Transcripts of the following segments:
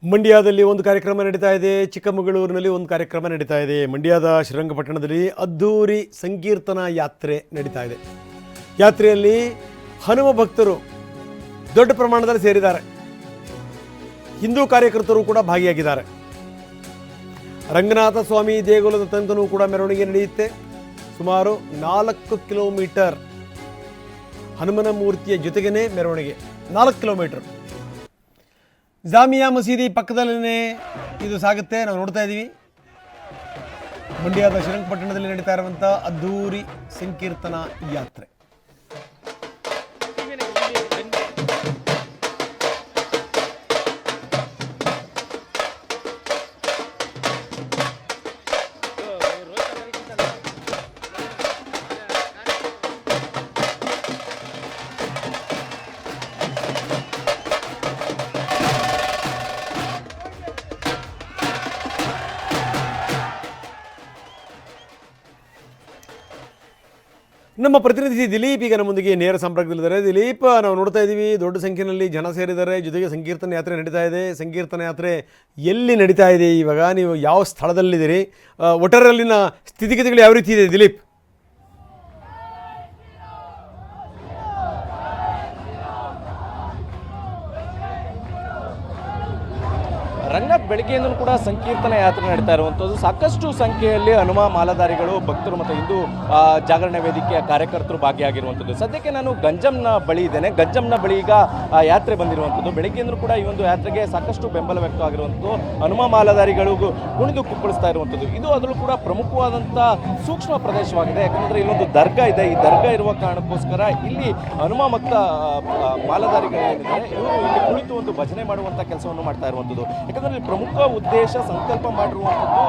ಮಂಡ್ಯದಲ್ಲಿ ಒಂದು ಕಾರ್ಯಕ್ರಮ ನಡೀತಾ ಇದೆ, ಚಿಕ್ಕಮಗಳೂರಿನಲ್ಲಿ ಒಂದು ಕಾರ್ಯಕ್ರಮ ನಡೀತಾ ಇದೆ. ಮಂಡ್ಯದ ಶ್ರೀರಂಗಪಟ್ಟಣದಲ್ಲಿ ಅದ್ಧೂರಿ ಸಂಕೀರ್ತನಾ ಯಾತ್ರೆ ನಡೀತಾ ಇದೆ. ಯಾತ್ರೆಯಲ್ಲಿ ಹನುಮ ಭಕ್ತರು ದೊಡ್ಡ ಪ್ರಮಾಣದಲ್ಲಿ ಸೇರಿದ್ದಾರೆ. ಹಿಂದೂ ಕಾರ್ಯಕರ್ತರು ಕೂಡ ಭಾಗಿಯಾಗಿದ್ದಾರೆ. ರಂಗನಾಥ ಸ್ವಾಮಿ ದೇಗುಲದ ತನಕನೂ ಕೂಡ ಮೆರವಣಿಗೆ ನಡೆಯುತ್ತೆ. ಸುಮಾರು 4 ಕಿಲೋಮೀಟರ್ ಹನುಮನ ಮೂರ್ತಿಯ ಜೊತೆಗೇ ಮೆರವಣಿಗೆ. 4 ಕಿಲೋಮೀಟರ್ ಜಾಮಿಯಾ ಮಸೀದಿ ಪಕ್ಕದಲ್ಲೇ ಇದು ಸಾಗುತ್ತೆ. ನಾವು ನೋಡ್ತಾ ಇದ್ದೀವಿ ಮಂಡ್ಯದ ಶ್ರೀರಂಗಪಟ್ಟಣದಲ್ಲಿ ನಡೀತಾ ಇರುವಂಥ ಅದ್ಧೂರಿ ಸಂಕೀರ್ತನಾ ಯಾತ್ರೆ. ನಮ್ಮ ಪ್ರತಿನಿಧಿ ದಿಲೀಪ್ ಈಗ ನಮ್ಮೊಂದಿಗೆ ನೇರ ಸಂಪರ್ಕದಲ್ಲಿದ್ದಾರೆ. ದಿಲೀಪ್, ನಾವು ನೋಡ್ತಾ ಇದ್ದೀವಿ ದೊಡ್ಡ ಸಂಖ್ಯೆಯಲ್ಲಿ ಜನ ಸೇರಿದ್ದಾರೆ, ಜೊತೆಗೆ ಸಂಕೀರ್ತನ ಯಾತ್ರೆ ನಡೀತಾ ಇದೆ. ಸಂಕೀರ್ತನ ಯಾತ್ರೆ ಎಲ್ಲಿ ನಡೀತಾ ಇದೆ ಇವಾಗ? ನೀವು ಯಾವ ಸ್ಥಳದಲ್ಲಿದ್ದೀರಿ? ಒಟ್ಟಾರೆಯಲ್ಲಿನ ಸ್ಥಿತಿಗತಿಗಳು ಯಾವ ರೀತಿ ಇದೆ ದಿಲೀಪ್? ರಂಗನಾಥ್ ಬೆಳಗ್ಗೆಯಿಂದ ಕೂಡ ಸಂಕೀರ್ತನ ಯಾತ್ರೆ ನಡೀತಾ ಇರುವಂಥದ್ದು. ಸಾಕಷ್ಟು ಸಂಖ್ಯೆಯಲ್ಲಿ ಹನುಮ ಮಾಲಾಧಾರಿಗಳು, ಭಕ್ತರು ಮತ್ತು ಹಿಂದೂ ಜಾಗರಣೆ ವೇದಿಕೆಯ ಕಾರ್ಯಕರ್ತರು ಭಾಗಿಯಾಗಿರುವಂಥದ್ದು. ಸದ್ಯಕ್ಕೆ ನಾನು ಗಂಜಂನ ಬಳಿ ಇದ್ದೇನೆ. ಗಂಜಂನ ಬಳಿ ಈಗ ಯಾತ್ರೆ ಬಂದಿರುವಂಥದ್ದು. ಬೆಳಗ್ಗೆಯಿಂದ ಕೂಡ ಈ ಒಂದು ಯಾತ್ರೆಗೆ ಸಾಕಷ್ಟು ಬೆಂಬಲ ವ್ಯಕ್ತವಾಗಿರುವಂಥದ್ದು. ಹನುಮ ಮಾಲಾಧಾರಿಗಳಿಗೂ ಕುಣಿದು ಕುಪ್ಪಳಿಸ್ತಾ ಇರುವಂಥದ್ದು. ಇದು ಅದರಲ್ಲೂ ಕೂಡ ಪ್ರಮುಖವಾದಂಥ ಸೂಕ್ಷ್ಮ ಪ್ರದೇಶವಾಗಿದೆ. ಯಾಕಂದರೆ ಇಲ್ಲೊಂದು ದರ್ಗಾ ಇದೆ. ಈ ದರ್ಗಾ ಇರುವ ಕಾರಣಕ್ಕೋಸ್ಕರ ಇಲ್ಲಿ ಹನುಮ ಭಕ್ತ ಮಾಲಾಧಾರಿಗಳೇನಿದ್ದಾರೆ ಇವರು ಇಲ್ಲಿ ಕುಳಿತು ಒಂದು ಭಜನೆ ಮಾಡುವಂಥ ಕೆಲಸವನ್ನು ಮಾಡ್ತಾ ಇರುವಂಥದ್ದು. ಯಾಕಂದರೆ ಪ್ರಮುಖ ಉದ್ದೇಶ ಸಂಕಲ್ಪ ಮಾಡಿರುವಂಥದ್ದು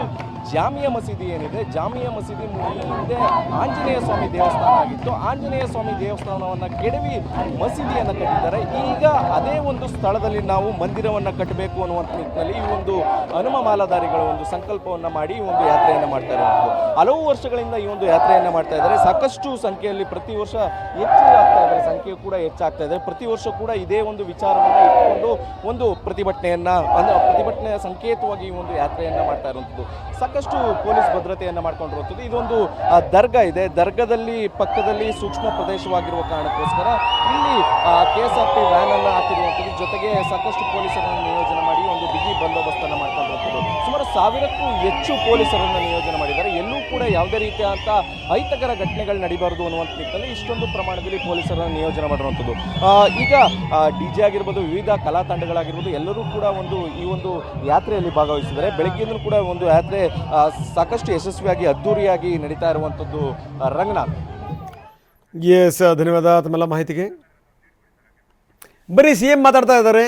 ಜಾಮಿಯಾ ಮಸೀದಿ ಏನಿದೆ, ಜಾಮಿಯಾ ಮಸೀದಿ ಹಿಂದೆ ಆಂಜನೇಯ ಸ್ವಾಮಿ ದೇವಸ್ಥಾನ ಆಗಿತ್ತು. ಆಂಜನೇಯ ಸ್ವಾಮಿ ದೇವಸ್ಥಾನವನ್ನು ಕೆಡವಿ ಮಸೀದಿಯನ್ನು ಕಟ್ಟಿದ್ದಾರೆ. ಈಗ ಅದೇ ಒಂದು ಸ್ಥಳದಲ್ಲಿ ನಾವು ಮಂದಿರವನ್ನು ಕಟ್ಟಬೇಕು ಅನ್ನುವಂಥ ನಿಟ್ಟಿನಲ್ಲಿ ಈ ಒಂದು ಹನುಮ ಮಾಲಾಧಾರಿಗಳ ಒಂದು ಸಂಕಲ್ಪವನ್ನು ಮಾಡಿ ಈ ಒಂದು ಯಾತ್ರೆಯನ್ನು ಮಾಡ್ತಾ ಇರುವಂಥದ್ದು. ಹಲವು ವರ್ಷಗಳಿಂದ ಈ ಒಂದು ಯಾತ್ರೆಯನ್ನು ಮಾಡ್ತಾ ಇದ್ದಾರೆ. ಸಾಕಷ್ಟು ಸಂಖ್ಯೆಯಲ್ಲಿ ಪ್ರತಿ ವರ್ಷ ಹೆಚ್ಚು ಆಗ್ತಾ ಇದ್ದಾರೆ, ಸಂಖ್ಯೆ ಕೂಡ ಹೆಚ್ಚಾಗ್ತಾ ಇದೆ. ಪ್ರತಿ ವರ್ಷ ಕೂಡ ಇದೇ ಒಂದು ವಿಚಾರವನ್ನು ಇಟ್ಟುಕೊಂಡು ಒಂದು ಪ್ರತಿಭಟನೆಯ ಸಂಕೇತವಾಗಿ ಈ ಒಂದು ಯಾತ್ರೆಯನ್ನು ಮಾಡ್ತಾ ಇರುವಂಥದ್ದು. ಸಾಕಷ್ಟು ಪೊಲೀಸ್ ಭದ್ರತೆಯನ್ನು ಮಾಡ್ಕೊಂಡಿರುವಂಥದ್ದು. ಇದೊಂದು ದರ್ಗಾ ಇದೆ. ದರ್ಗಾದಲ್ಲಿ ಪಕ್ಕದಲ್ಲಿ ಸೂಕ್ಷ್ಮ ಪ್ರದೇಶವಾಗಿರುವ ಕಾರಣಕ್ಕೋಸ್ಕರ ಇಲ್ಲಿ KSRP ವ್ಯಾನ್ ಅನ್ನು ಹಾಕಿರುವಂಥದ್ದು. ಜೊತೆಗೆ ಸಾಕಷ್ಟು ಪೊಲೀಸರನ್ನು ನಿಯೋಜನೆ ಮಾಡಿ ಒಂದು ಬಿಗಿ ಬಂದೋಬಸ್ತನ್ನು ಮಾಡ್ಕೊಂಡಿರುವಂಥದ್ದು. ಸುಮಾರು 1000ಕ್ಕೂ ಹೆಚ್ಚು ಪೊಲೀಸರನ್ನು ನಿಯೋಜನೆ ಮಾಡಿದ್ದಾರೆ. ಎಲ್ಲೂ ಕೂಡ ಯಾವುದೇ ರೀತಿಯಾದಂಥ ಅಹಿತಕರ ಘಟನೆಗಳು ನಡೀಬಾರದು ಅನ್ನುವಂಥ ನಿಟ್ಟಿನಲ್ಲಿ ಇಷ್ಟೊಂದು ಪ್ರಮಾಣದಲ್ಲಿ ಪೊಲೀಸರನ್ನು ನಿಯೋಜನೆ ಮಾಡಿರುವಂಥದ್ದು. ಈಗ DJ ಆಗಿರ್ಬೋದು, ವಿವಿಧ ಕಲಾ ತಂಡಗಳಾಗಿರ್ಬೋದು, ಎಲ್ಲರೂ ಕೂಡ ಈ ಒಂದು ಯಾತ್ರೆಯಲ್ಲಿ ಭಾಗವಹಿಸಿದ್ದಾರೆ. ಬೆಳಗ್ಗೆಯಿಂದ ಕೂಡ ಒಂದು ಯಾತ್ರೆ ಸಾಕಷ್ಟು ಯಶಸ್ವಿಯಾಗಿ ಅದ್ಧೂರಿಯಾಗಿ ನಡೀತಾ ಇರುವಂಥದ್ದು. ರಂಗನಾಥ್, ಎಸ್, ಧನ್ಯವಾದ ತಮ್ಮೆಲ್ಲ ಮಾಹಿತಿಗೆ. ಬರೀ CM ಮಾತಾಡ್ತಾ ಇದ್ದಾರೆ.